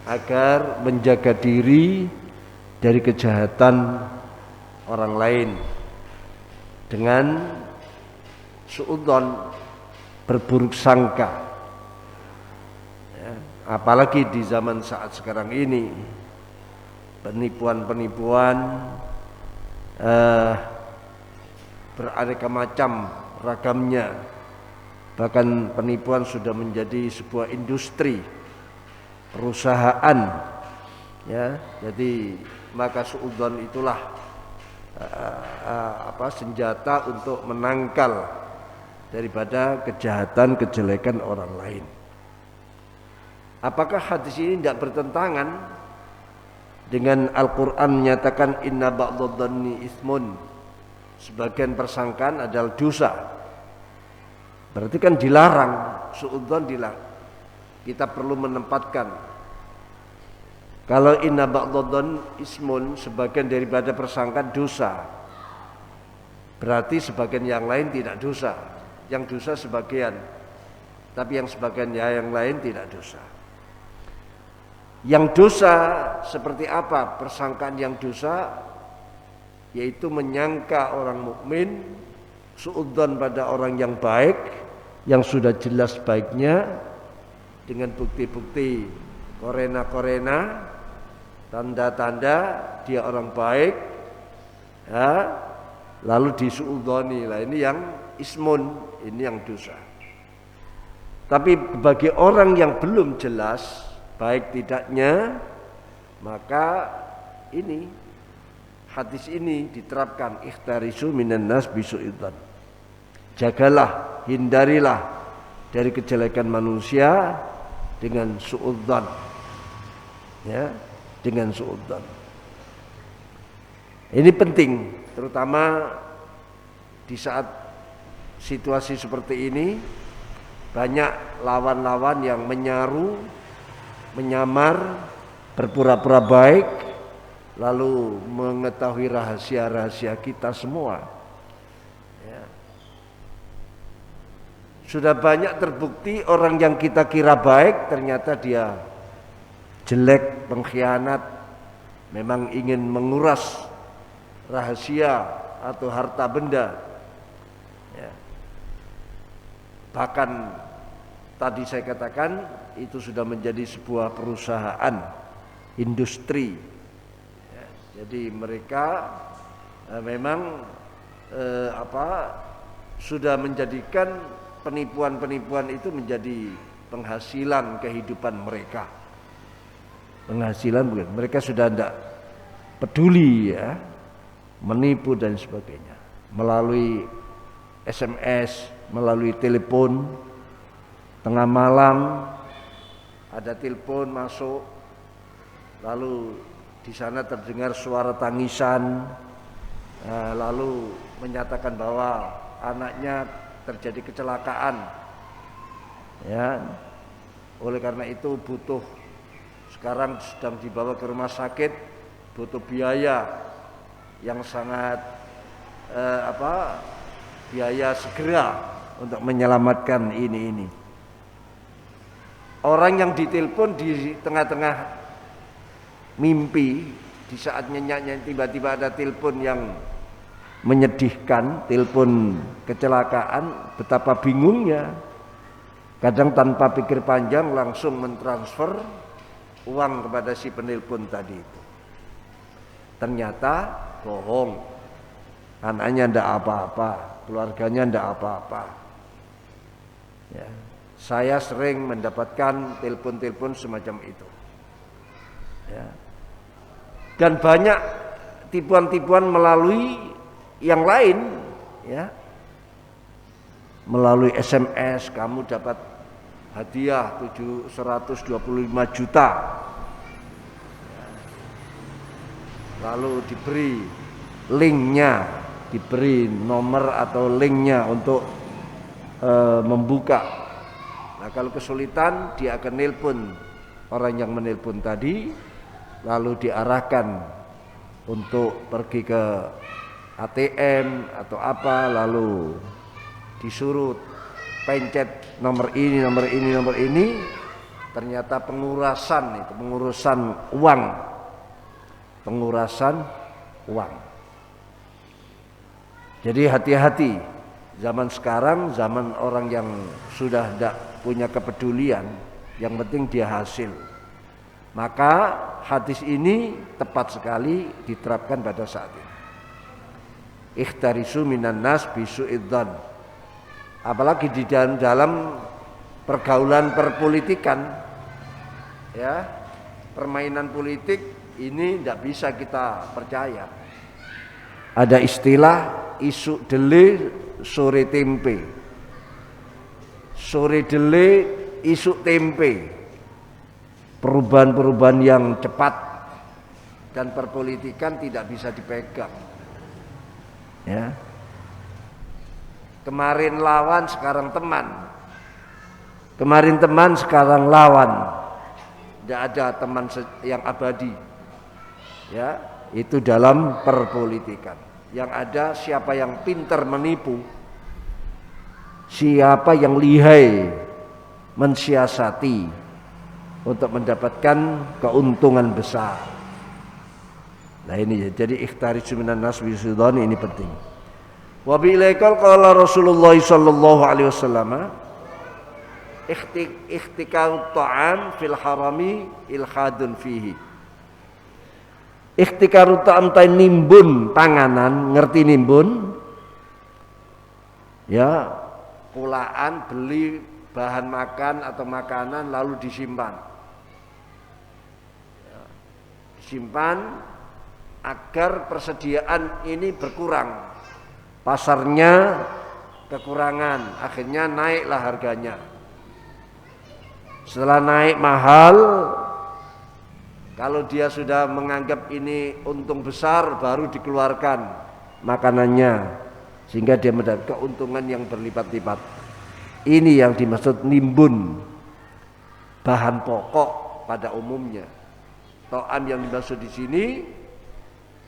agar menjaga diri dari kejahatan orang lain dengan suudzon, berburuk sangka. Ya, apalagi di zaman saat sekarang ini, penipuan-penipuan beraneka macam ragamnya. Bahkan penipuan sudah menjadi sebuah industri, perusahaan. Ya, jadi maka suudzon itulah senjata untuk menangkal daripada kejahatan, kejelekan orang lain. Apakah hadis ini tidak bertentangan dengan Al-Quran menyatakan inna ba'dadh-dhanni ismun, sebagian persangkaan adalah dosa? Berarti kan dilarang, suudzon dilarang. Kita perlu menempatkan, kalau inna ba'dadh-dhanni ismun, sebagian daripada persangkaan dosa, berarti sebagian yang lain tidak dosa. Yang dosa sebagian, tapi yang sebagian yang lain tidak dosa. Yang dosa seperti apa persangkaan yang dosa? Yaitu menyangka orang mukmin, suudzon pada orang yang baik, yang sudah jelas baiknya, dengan bukti-bukti korena-korena, tanda-tanda dia orang baik, ya, lalu disuudzoni. Lah ini yang ismun, ini yang dosa. Tapi bagi orang yang belum jelas baik tidaknya, maka ini hadis ini diterapkan, ikhtarisu minan nas bisu'idzan. Jagalah, hindarilah dari kejelekan manusia dengan suudzan. Ya, dengan suudzan. Ini penting, terutama di saat situasi seperti ini, banyak lawan-lawan yang menyaru, menyamar, berpura-pura baik, lalu mengetahui rahasia-rahasia kita semua. Ya. Sudah banyak terbukti orang yang kita kira baik ternyata dia jelek, pengkhianat, memang ingin menguras rahasia atau harta benda. Ya. Bahkan tadi saya katakan itu sudah menjadi sebuah perusahaan, industri. Ya, jadi mereka memang sudah menjadikan penipuan-penipuan itu menjadi penghasilan kehidupan mereka. Penghasilan mereka sudah tidak peduli, ya, menipu dan sebagainya melalui SMS, melalui telepon. Tengah malam ada telepon masuk, lalu di sana terdengar suara tangisan, lalu menyatakan bahwa anaknya terjadi kecelakaan. Ya, oleh karena itu butuh, sekarang sedang dibawa ke rumah sakit, butuh biaya yang sangat biaya segera untuk menyelamatkan ini. Orang yang ditelepon di tengah-tengah mimpi, di saat nyenyak tiba-tiba ada telepon yang menyedihkan, telepon kecelakaan, betapa bingungnya. Kadang tanpa pikir panjang langsung mentransfer uang kepada si penelpon tadi itu. Ternyata bohong, anaknya ndak apa-apa, keluarganya ndak apa-apa. Ya. Saya sering mendapatkan telepon-telepon semacam itu. Ya. Dan banyak tipuan-tipuan melalui yang lain, ya. Melalui SMS kamu dapat hadiah 125 juta. Ya. Lalu diberi linknya, diberi nomor atau linknya untuk membuka. Nah, kalau kesulitan dia akan nelpon orang yang menelpon tadi, lalu diarahkan untuk pergi ke ATM atau apa, lalu disuruh pencet nomor ini, ternyata pengurusan uang. Pengurasan uang. Jadi hati-hati. Zaman sekarang zaman orang yang sudah tidak punya kepedulian, yang penting dia hasil. Maka hadis ini tepat sekali diterapkan pada saat ini. Ikhtarisu minan nas bisu'idzan. Apalagi di dalam pergaulan perpolitikan, ya, permainan politik ini tidak bisa kita percaya. Ada istilah isu dele sore tempe. Sore dele isu tempe. Perubahan-perubahan yang cepat dan perpolitikan tidak bisa dipegang. Ya. Kemarin lawan, sekarang teman. Kemarin teman, sekarang lawan. Tidak ada teman yang abadi. Ya, itu dalam perpolitikan. Yang ada siapa yang pintar menipu, siapa yang lihai mensiasati untuk mendapatkan keuntungan besar. Nah ini jadi ikhtarisu minan nas bisu'idzan ini penting. Wa bi ilaikal qala Rasulullah sallallahu alaihi wasallam ikhtikar ta'am fil harami ilhadun fihi. Ikhtikar ta'am ta nimbun panganan, ngerti nimbun? Ya, pulaan beli bahan makan atau makanan lalu disimpan. Ya, disimpan agar persediaan ini berkurang. Pasarnya kekurangan, akhirnya naiklah harganya. Setelah naik mahal, kalau dia sudah menganggap ini untung besar, baru dikeluarkan makanannya, sehingga dia mendapat keuntungan yang berlipat-lipat. Ini yang dimaksud nimbun bahan pokok pada umumnya. Ta'am yang dimaksud di sini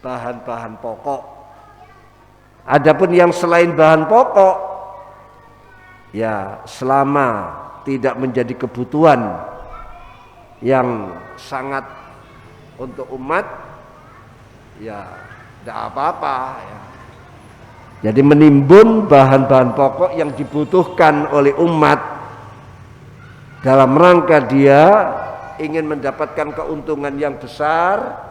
bahan-bahan pokok. Adapun yang selain bahan pokok, ya selama tidak menjadi kebutuhan yang sangat untuk umat, ya tidak apa-apa. Ya. Jadi menimbun bahan-bahan pokok yang dibutuhkan oleh umat dalam rangka dia ingin mendapatkan keuntungan yang besar,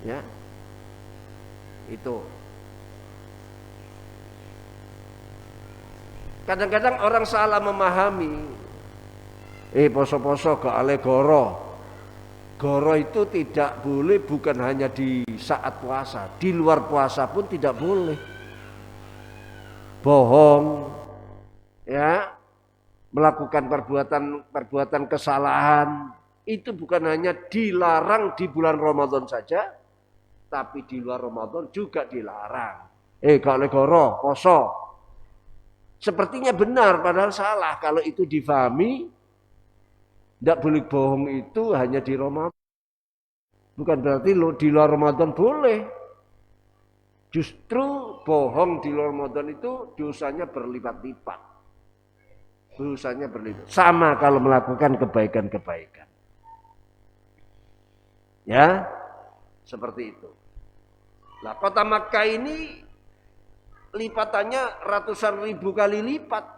Ya. Itu. Kadang-kadang orang salah memahami. Poso-poso gak oleh goro. Goro itu tidak boleh bukan hanya di saat puasa, di luar puasa pun tidak boleh. Bohong, ya, melakukan perbuatan kesalahan itu bukan hanya dilarang di bulan Ramadan saja, tapi di luar Ramadan juga dilarang. Gak oleh goro, poso. Sepertinya benar padahal salah kalau itu difahami. Tidak boleh bohong itu hanya di Ramadan. Bukan berarti di luar Ramadan boleh. Justru bohong di luar Ramadan itu dosanya berlipat-lipat. Dosanya berlipat. Sama kalau melakukan kebaikan-kebaikan. Ya, seperti itu. Nah, kota Makkah ini lipatannya ratusan ribu kali lipat.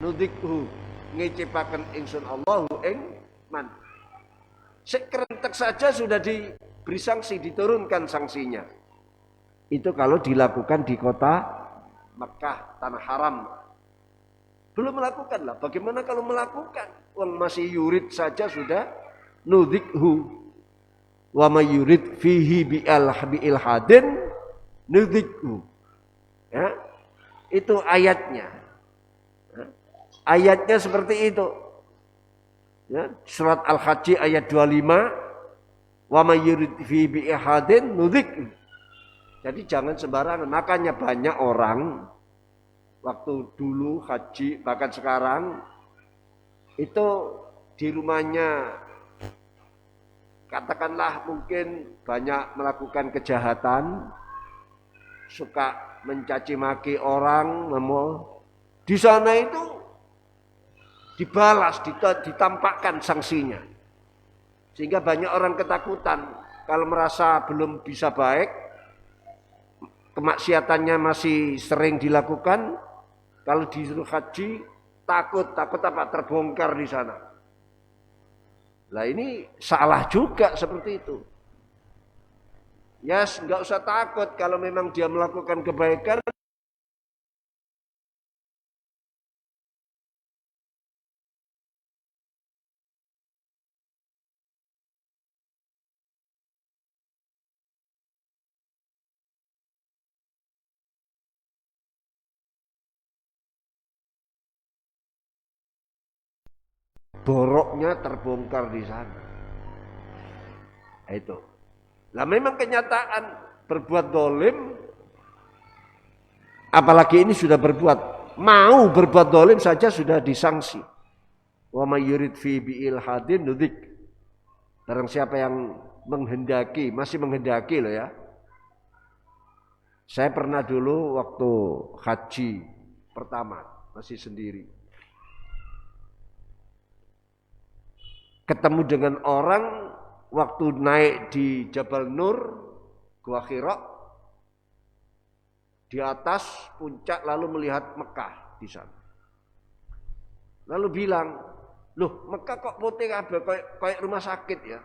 Nudikhu ngecepaken ingsun Allahu ing man. Sekrentek saja sudah diberi sanksi, diturunkan sanksinya. Itu kalau dilakukan di kota Makkah, tanah haram. Belum melakukan lah. Bagaimana kalau melakukan? Wong masih yurid saja sudah nudikhu. Wa may yurid fihi bi'il hadin nudikhu. Ya. Itu ayatnya. Ayatnya seperti itu. Ya, surat Al-Hajj ayat 25. Wa may yurid fi bi'ihadin nudzik. Jadi jangan sembarangan. Makanya banyak orang waktu dulu haji bahkan sekarang itu di rumahnya katakanlah mungkin banyak melakukan kejahatan, suka mencaci maki orang, di sana itu dibalas, ditampakkan sanksinya. Sehingga banyak orang ketakutan kalau merasa belum bisa baik, kemaksiatannya masih sering dilakukan, kalau disuruh haji takut apa? Terbongkar di sana. Lah ini salah juga seperti itu. Ya, nggak usah takut kalau memang dia melakukan kebaikan. Boroknya terbongkar di sana. Itu. Lah memang kenyataan berbuat dolim, apalagi ini sudah mau berbuat dolim saja sudah disangsi. Wa may yurid fi bi'il hadin nudzik. Barang siapa yang masih menghendaki loh ya. Saya pernah dulu waktu haji pertama, masih sendiri. Ketemu dengan orang waktu naik di Jabal Nur, Gua Hira, di atas puncak lalu melihat Mekah di sana. Lalu bilang, loh Mekah kok putih kabeh kayak rumah sakit ya.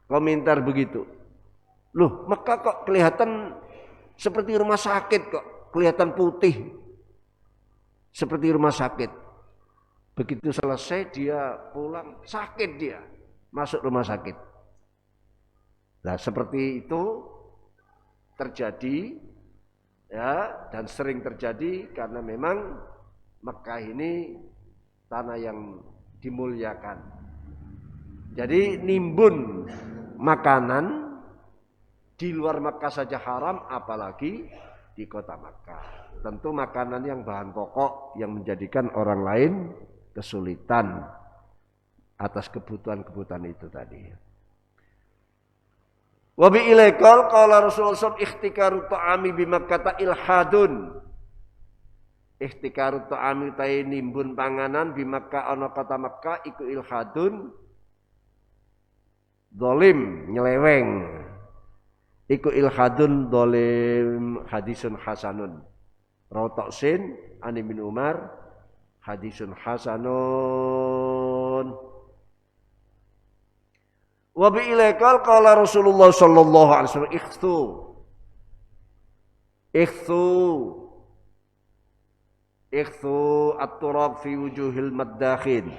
Komentar begitu. Loh Mekah kok kelihatan seperti rumah sakit kok, kelihatan putih. Seperti rumah sakit. Begitu selesai dia pulang, sakit dia, masuk rumah sakit. Nah seperti itu terjadi ya, dan sering terjadi karena memang Mekah ini tanah yang dimuliakan. Jadi nimbun makanan di luar Mekah saja haram, apalagi di kota Mekah. Tentu makanan yang bahan pokok yang menjadikan orang lain kesulitan atas kebutuhan-kebutuhan itu tadi. Wa bi ilaikal qala Rasulullah sallallahu ikhtikaru ta'ami bi Makkah ilhadun. Ihtikaru ta'ami ta'i nimbun panganan di Makkah ana kota Makkah iku ilhadun zalim nyeleweng. Iku ilhadun zalim hadisun hasanun. Rawu sin ani bin Umar hadisun hasanun. Wa bi ilaikal qala Rasulullah sallallahu alaihi wasallam ikhtu at-turab fi wujuhil maddakhin.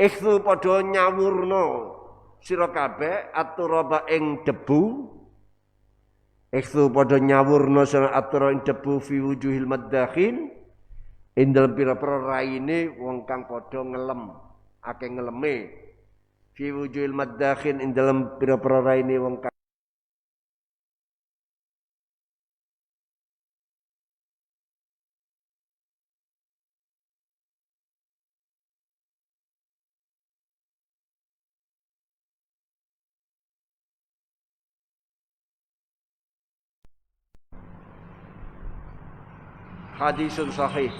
Ikhtu padha nyawurna sira kabeh at-turaba ing debu. Ikhtu padha nyawurna sira at-turaba ing debu fi wujuhil maddakhin. Ing dalem pira-pira raine wong kang padha ngelem, akeh ngeleme. Fi wujuhil maddakhin ing dalem pira-pira raine wong kang hadisun sahih.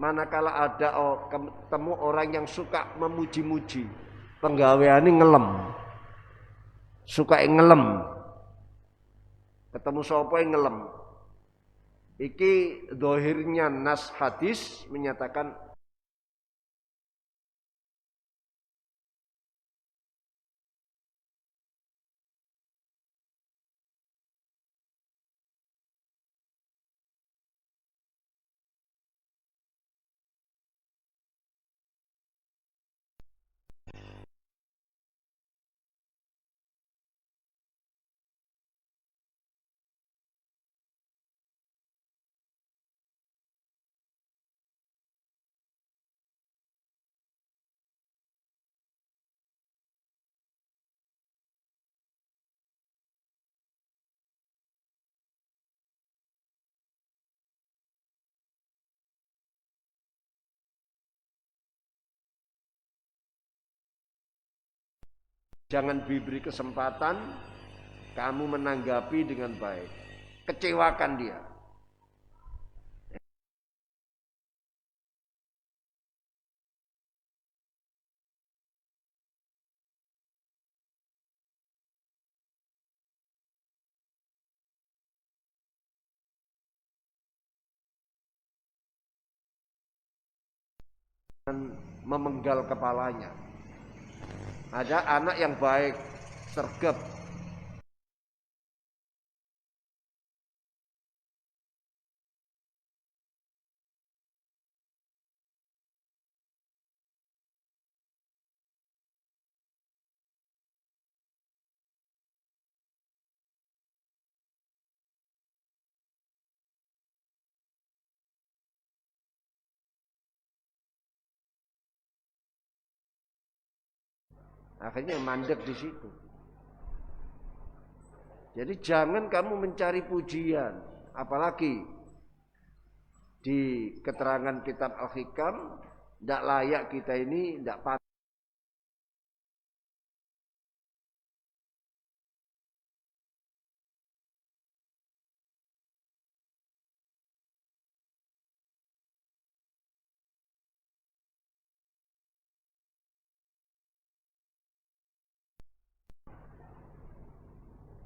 Manakala ada ketemu orang yang suka memuji-muji, penggaweane ngelem, suka ngelem, ketemu sapa yang ngelem. Iki dohirnya nas hadis menyatakan jangan diberi kesempatan kamu menanggapi dengan baik. Kecewakan dia. Dan memenggal kepalanya. Ada anak yang baik, sergap. Akhirnya mandek di situ. Jadi jangan kamu mencari pujian, apalagi di keterangan kitab Al-Hikam, tidak layak kita ini, tidak patut.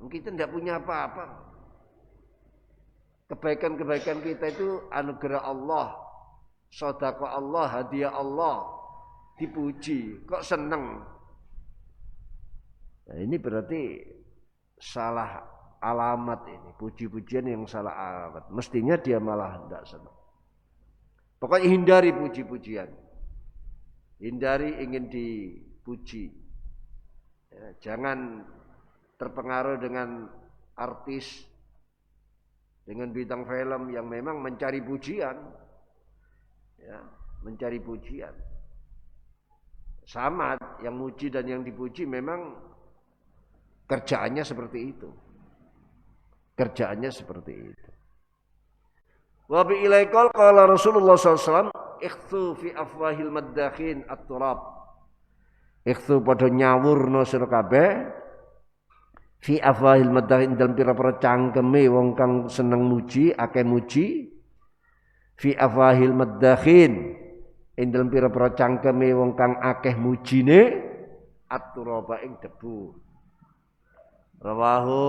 Kita tidak punya apa-apa. Kebaikan-kebaikan kita itu anugerah Allah, sedekah Allah, hadiah Allah, dipuji. Kok seneng? Nah, ini berarti salah alamat ini, puji-pujian yang salah alamat. Mestinya dia malah tidak senang. Pokoknya hindari puji-pujian. Hindari ingin dipuji. Ya, jangan terpengaruh dengan artis, dengan bintang film yang memang mencari pujian. Ya, mencari pujian. Sama, yang muji dan yang dipuji memang kerjaannya seperti itu. Kerjaannya seperti itu. Wa bi ilaikal qala Rasulullah SAW, ikhtu fi afwahil maddakhin at-turab. Ikhtu padha nyawurna sira kabeh fi afwahil maddakhin dalem pira-pira cangkeme wong kang seneng muji, akeh muji. Fi afwahil maddakhin ing dalem pira-pira cangkeme wong kang akeh mujine at-turaba ing debu. Rawahu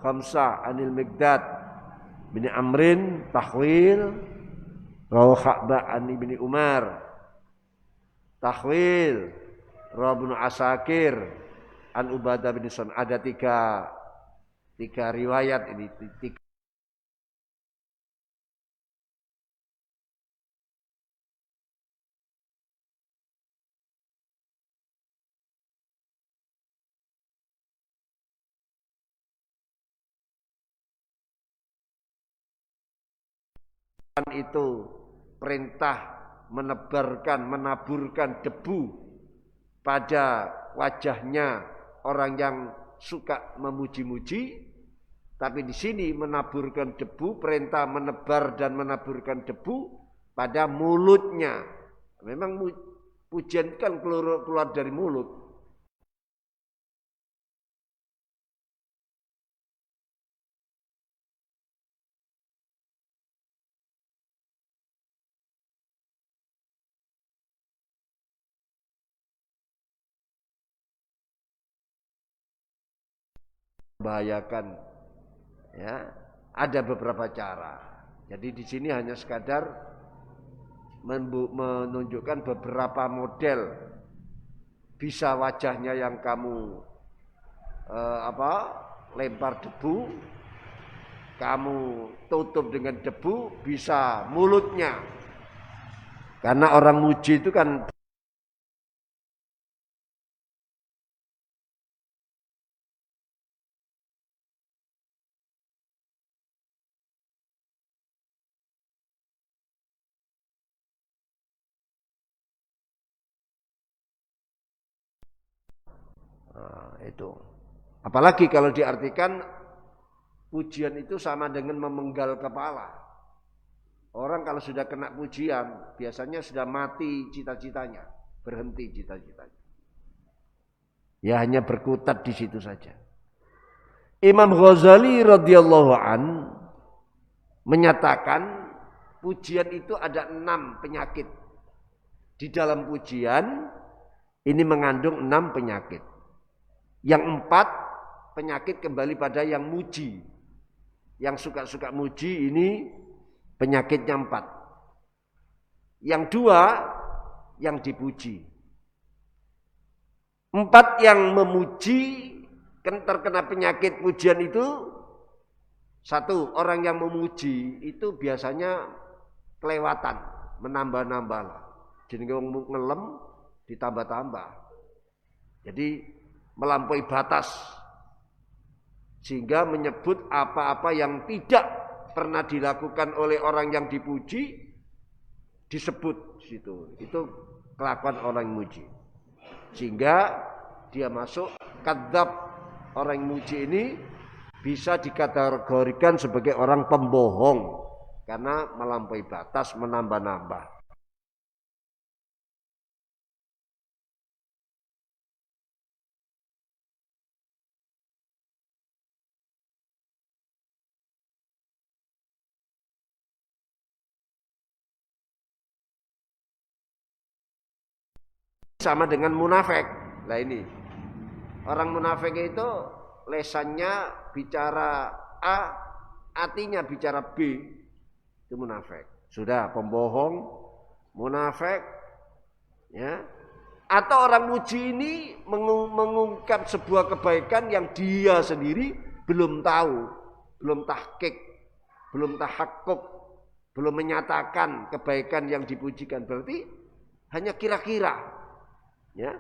khamsah anil Miqdad bin Amrin tahwil, rawahu Kha'bah an ibni Umar tahwil, rawahu Ibnu Asakir an Ubadah bin Sun. Ada tiga riwayat ini, tiga. Itu perintah menaburkan debu pada wajahnya orang yang suka memuji-muji. Tapi di sini menaburkan debu, perintah menebar dan menaburkan debu pada mulutnya. Memang pujian kan keluar dari mulut. Membahayakan, ya. Ada beberapa cara. Jadi di sini hanya sekadar menunjukkan beberapa model. Bisa wajahnya yang kamu lempar debu, kamu tutup dengan debu, bisa mulutnya. Karena orang muji itu kan itu. Apalagi kalau diartikan pujian itu sama dengan memenggal kepala. Orang kalau sudah kena pujian, biasanya sudah mati cita-citanya, berhenti cita-citanya. Ya hanya berkutat di situ saja. Imam Ghazali radhiyallahu an menyatakan pujian itu ada 6 penyakit. Di dalam pujian ini mengandung 6 penyakit. Yang 4 penyakit kembali pada yang muji. Yang suka-suka muji ini penyakitnya 4. Yang 2 yang dipuji. 4 yang memuji terkena penyakit pujian itu. 1, orang yang memuji itu biasanya kelewatan, menambah-nambah. Jadi ngelem ditambah-tambah. Jadi melampaui batas. Sehingga menyebut apa-apa yang tidak pernah dilakukan oleh orang yang dipuji disebut situ. Itu kelakuan orang yang muji. Sehingga dia masuk kadzab. Orang yang muji ini bisa dikategorikan sebagai orang pembohong karena melampaui batas, menambah-nambah. Sama dengan munafik. Nah ini orang munafik itu lesannya bicara A, hatinya bicara B. Itu munafik. Sudah pembohong, munafik, ya. Atau orang muji ini mengungkap sebuah kebaikan yang dia sendiri belum tahu, belum tahqiq, belum tahakkuk, belum menyatakan kebaikan yang dipujikan. Berarti hanya kira-kira. Ya.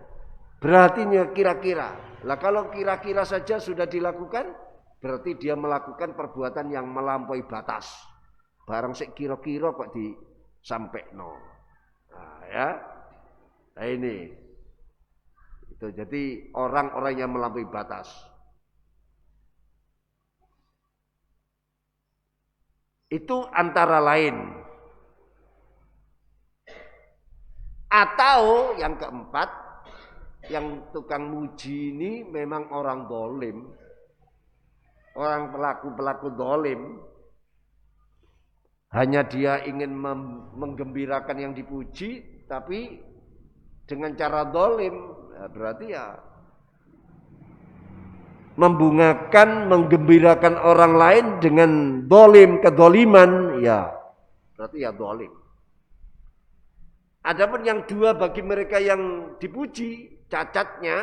Berarti hanya kira-kira. Lah kalau kira-kira saja sudah dilakukan, berarti dia melakukan perbuatan yang melampaui batas. Barang sik kira-kira kok disampekno. Nah, ya. Nah ini. Itu jadi orang-orang yang melampaui batas. Itu antara lain. Atau yang keempat, yang tukang muji ini memang orang dolim. Orang pelaku-pelaku dolim. Hanya dia ingin menggembirakan yang dipuji, tapi dengan cara dolim. Ya, berarti ya membungakan, menggembirakan orang lain dengan dolim, kedoliman, ya berarti ya dolim. Adapun yang dua bagi mereka yang dipuji, cacatnya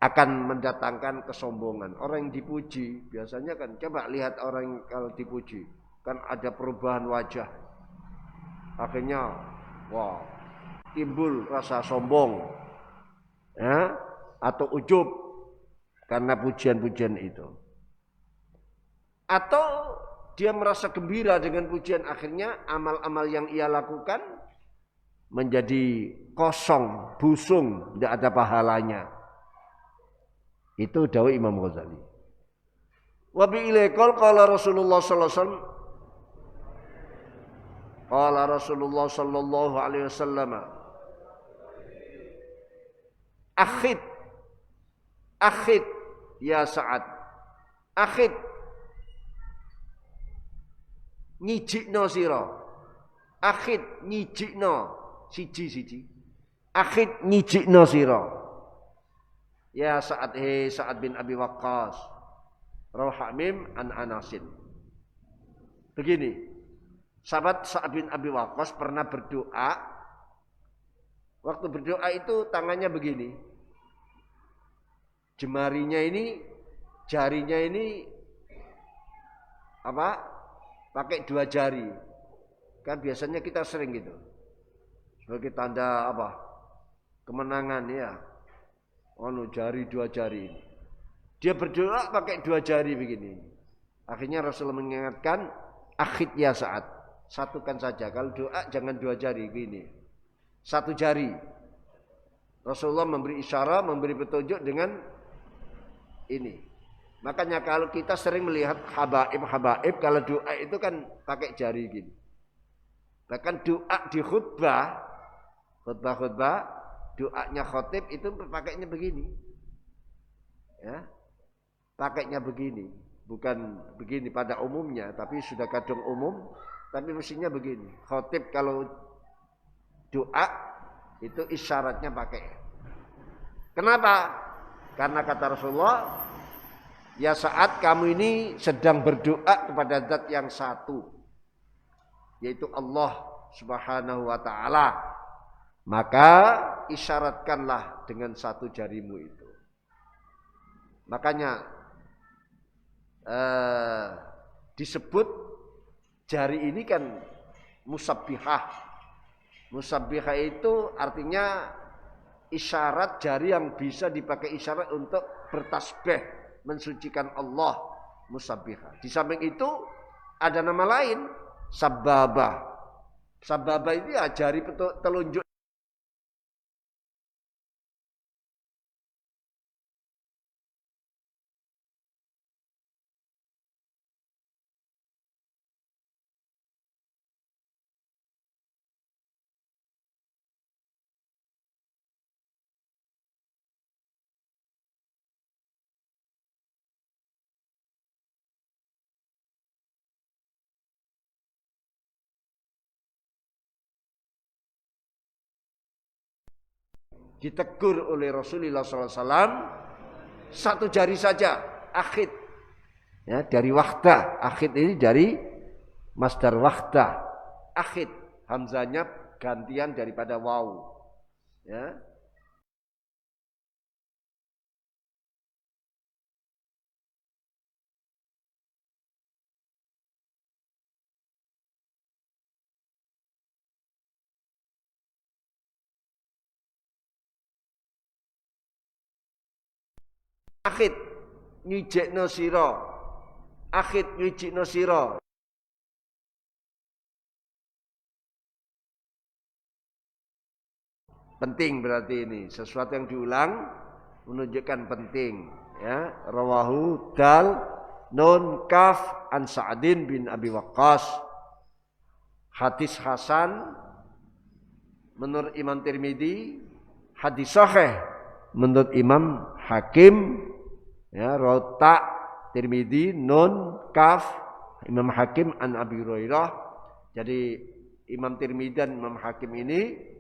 akan mendatangkan kesombongan. Orang yang dipuji biasanya kan, coba lihat orang yang kalau dipuji kan ada perubahan wajah, akhirnya wow, timbul rasa sombong, ya, atau ujub karena pujian-pujian itu. Atau dia merasa gembira dengan pujian, akhirnya amal-amal yang ia lakukan menjadi kosong, busung, tidak ada pahalanya. Itu dawuh Imam Ghazali. Wa bi ilaikal qala Rasulullah sallallahu alaihi wasallam. Qala Rasulullah sallallahu alaihi wasallam. Akhid ya Sa'ad. Akhid nyijikno sira. Akhid nyijikno siji-siji. Akhid nyijikno sira. Ya Sa'ad, Sa'ad bin Abi Waqqas. Rawah Hamim an Anasin. Begini, sahabat Sa'ad bin Abi Waqqas pernah berdoa. Waktu berdoa itu tangannya begini. Jemarinya ini, jarinya ini apa? Pakai dua jari. Kan biasanya kita sering gitu. Sebagai tanda apa? Kemenangan ya. Jari dua jari. Dia berdoa pakai dua jari begini. Akhirnya Rasulullah mengingatkan, akhid ya Sa'ad. Satukan saja. Kalau doa jangan dua jari begini. Satu jari. Rasulullah memberi isyarat, memberi petunjuk dengan ini. Makanya kalau kita sering melihat habaib, kalau doa itu kan pakai jari gini. Bahkan doa di khutbah, doanya khotib itu pakainya begini. Ya. Pakainya begini, bukan begini pada umumnya, tapi sudah kadung umum, tapi mestinya begini. Khotib kalau doa itu isyaratnya pakai. Kenapa? Karena kata Rasulullah, ya saat kamu ini sedang berdoa kepada zat yang satu, yaitu Allah Subhanahu wa ta'ala, maka isyaratkanlah dengan satu jarimu itu. Makanya disebut jari ini kan musabbihah. Musabbihah itu artinya isyarat jari yang bisa dipakai isyarat untuk bertasbih, mensucikan Allah, musabbihah. Di samping itu ada nama lain, sababah. Sababah itu ya jari telunjuk. Ditegur oleh Rasulullah SAW, satu jari saja, akhid. Ya, dari wakhdah. Akhid ini dari masdar wakhdah. Akhid, hamzanya gantian daripada waw. Ya. Akhid nyijekno sira. Akhid nyijekno sira. Penting berarti ini, sesuatu yang diulang menunjukkan penting, ya. Rawahu dal nun kaf an Sa'din bin Abi Waqqas. Hadis hasan menurut Imam Tirmidzi, hadis sahih menurut Imam Hakim, ya. Rota Tirmidzi nun kaf Imam Hakim an Abi Hurairah. Jadi Imam Tirmidzi dan Imam Hakim ini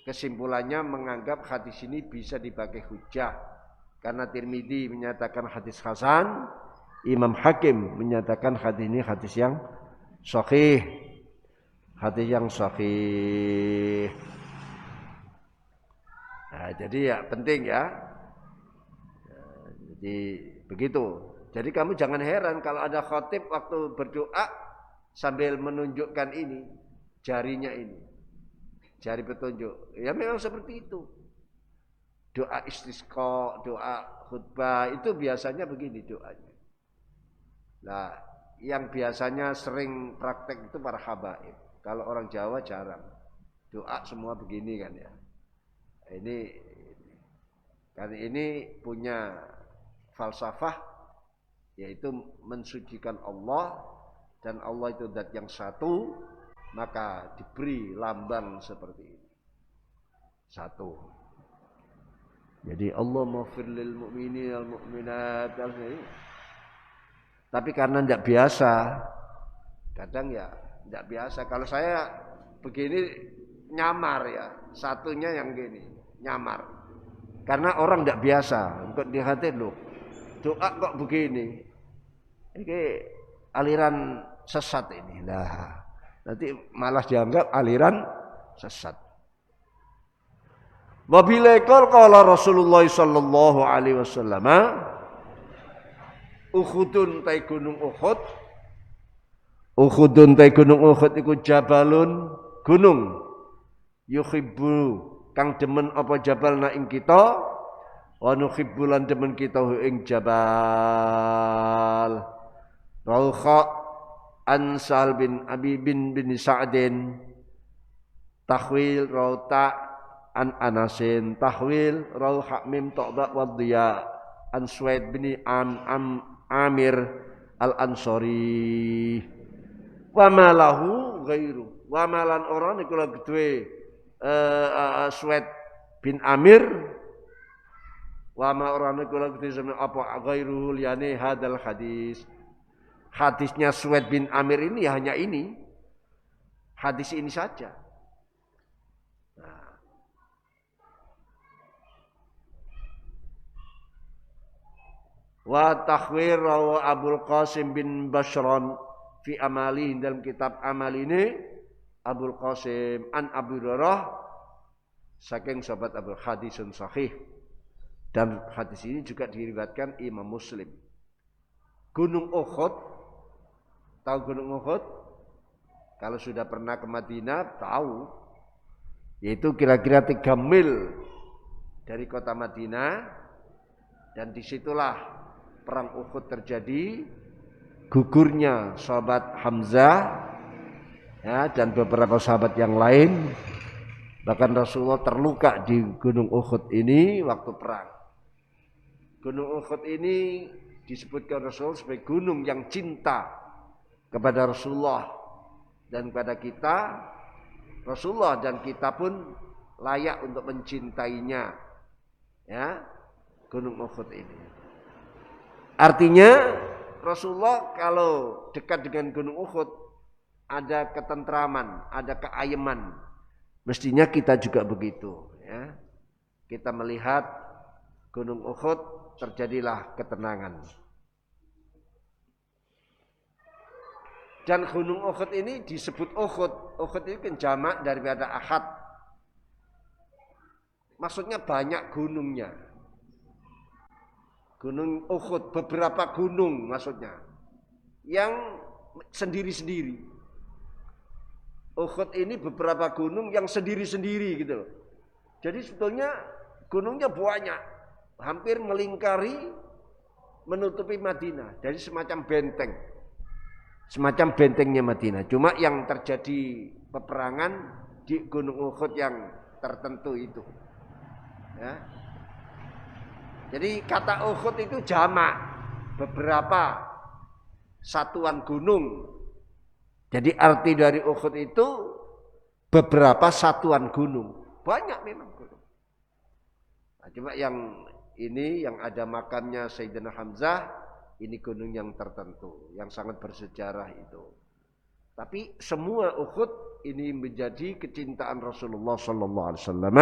kesimpulannya menganggap hadis ini bisa dipakai hujjah karena Tirmidzi menyatakan hadis hasan, Imam Hakim menyatakan hadis ini hadis yang sahih. Hadis yang sahih. Nah, jadi ya penting ya. Jadi begitu. Jadi kamu jangan heran kalau ada khatib waktu berdoa sambil menunjukkan ini, jarinya ini. Jari petunjuk. Ya memang seperti itu. Doa istisqa, doa khutbah itu biasanya begini doanya. Nah, yang biasanya sering praktek itu para habaib. Kalau orang Jawa jarang. Doa semua begini kan ya. Ini punya falsafah yaitu mensucikan Allah, dan Allah itu zat yang satu, maka diberi lambang seperti ini. Satu. Jadi Allah maghfir lil mu'minin wal mu'minat. Tapi karena tidak biasa, kadang ya tidak biasa. Kalau saya begini nyamar ya, satunya yang gini, nyamar. Karena orang tidak biasa. Untuk di hati loh, doa kok begini. Ini aliran sesat ini. Nah, nanti malah dianggap aliran sesat. Wabila qala Rasulullah sallallahu alaihi wasallam, Uhudun tai gunung Uhud. Uhudun tai gunung Uhud iku jabalun gunung. Yuhibbu kang demen apa jabalna ing kita, wa nuhibbu lan demen kita ing jabal. Rauha an Sa'al bin Abi bin Sa'din, tahwil rauta an Anasin, tahwil rauha mim to'ba wadhiya an Suwaid bin Amir al-Ansari. Wa malahu ghairu, wa malan orang niku lagi duwe Suwaid bin Amir, wa ma orang niku lagi duwe apa ghairu liyane hadal hadis. Hadisnya Suwaid bin Amir ini ya hanya ini. Hadis ini saja. Nah. Wa takhwir rawa Abul Qasim bin Bashran fi amali, dalam kitab amal ini Abul Qasim an Abu Hurairah saking sahabat Abu, hadisun sahih. Dan hadis ini juga diriwayatkan Imam Muslim. Gunung Uhud, tahu Gunung Uhud? Kalau sudah pernah ke Madinah tahu, yaitu kira-kira 3 mil dari kota Madinah, dan disitulah perang Uhud terjadi, gugurnya sahabat Hamzah, ya, dan beberapa sahabat yang lain. Bahkan Rasulullah terluka di Gunung Uhud ini waktu perang. Gunung Uhud ini disebutkan Rasul sebagai gunung yang cinta kepada Rasulullah dan kepada kita. Rasulullah dan kita pun layak untuk mencintainya, ya, Gunung Uhud ini. Artinya Rasulullah kalau dekat dengan Gunung Uhud ada ketentraman, ada keayeman. Mestinya kita juga begitu, ya. Kita melihat Gunung Uhud, terjadilah ketenangan. Dan Gunung Uhud ini disebut Uhud. Uhud itu kan jamak daripada Ahad. maksudnya banyak gunungnya. Gunung Uhud, beberapa gunung maksudnya. Yang sendiri-sendiri. Uhud ini beberapa gunung yang sendiri-sendiri gitu loh. Jadi sebetulnya gunungnya banyak. Hampir melingkari, menutupi Madinah. Jadi semacam benteng. Semacam bentengnya Madinah. Cuma yang terjadi peperangan di Gunung Uhud yang tertentu itu. Ya. Jadi kata Uhud itu jamak, beberapa satuan gunung. Jadi arti dari Uhud itu beberapa satuan gunung. Banyak memang gunung. Nah, cuma yang ini yang ada makamnya Sayyidina Hamzah, ini gunung yang tertentu, yang sangat bersejarah itu. Tapi semua Uhud ini menjadi kecintaan Rasulullah sallallahu alaihi wasallam,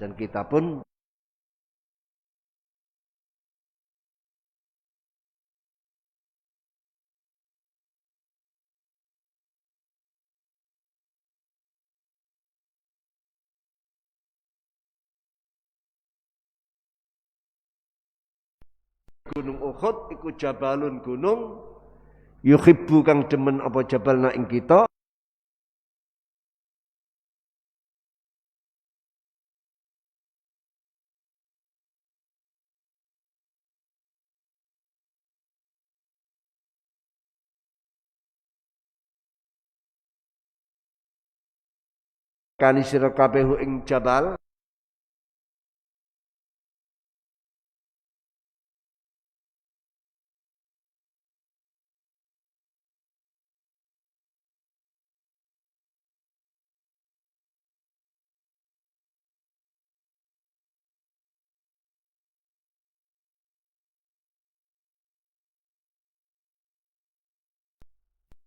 dan kita pun Gunung Uhud iku jabalun gunung yuhibbu kang demen apa jabalna ing kita kani sira kabeh ing jabal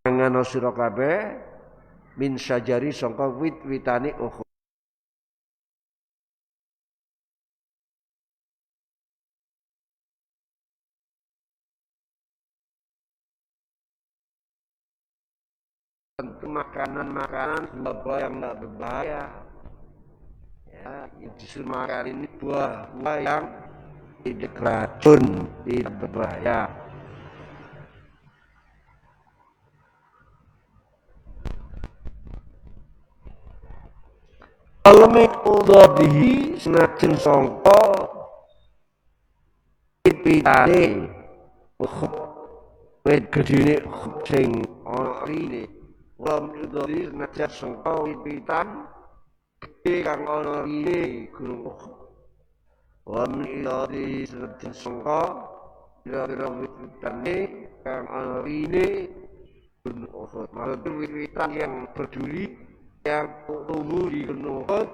ngano sira kabeh min syajari sangka wit-witane Uhud. Tentu makanan-makanan buah yang tidak berbahaya. Ya, justru makan ini buah-buah yang tidak racun, tidak berbahaya. Alamik udhabihi senajan sangka pitane Uhud wit gedene sing ana rine. Lam udhabihi senajan sangka pitan kang ana rine gunung Uhud. Lam udhabihi senajan sangka pira-pira wit-witane kang ana rine gunung Uhud. Maksudnya wit-witan yang berduri yang tumbuh di gunung Uhud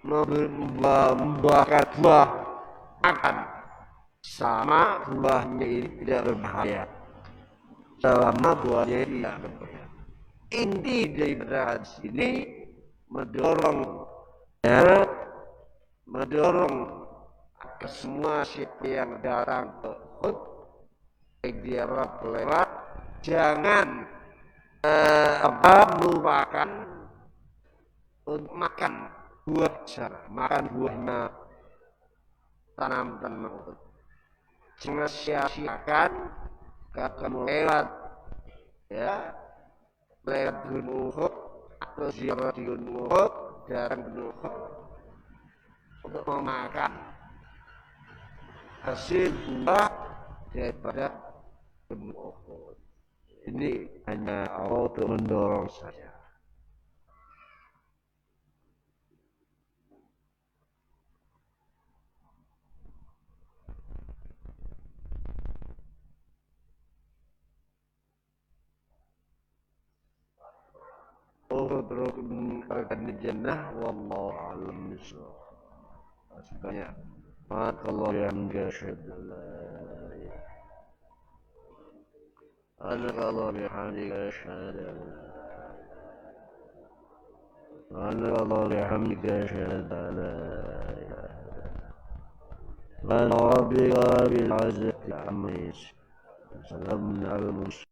membuahkan buah akan sama buahnya ini tidak berbahaya selama buahnya tidak berbahaya. Inti daripada hadis ini mendorong ke semua siapa yang datang ke Uhud baik dia lewat jangan melupakan untuk makan buah sana, makan buahnya tanam-tanam Uhud. Jangan sia-siakan kamu lewat Gunung Uhud atau ziarah di Gunung Uhud, datang Gunung Uhud untuk memakan hasil buah daripada Gunung Uhud. Ini hanya Allah untuk mendorong saja. Uhud rukun arkan jannah wallahu a'lam bishawab. Sebanyak Allah yang syahadu la ilaha Allah bihamdika syahadu Allah bihamdika syahadu la ilaha rabbika bil izzati amma yasifun salamun alal mursalin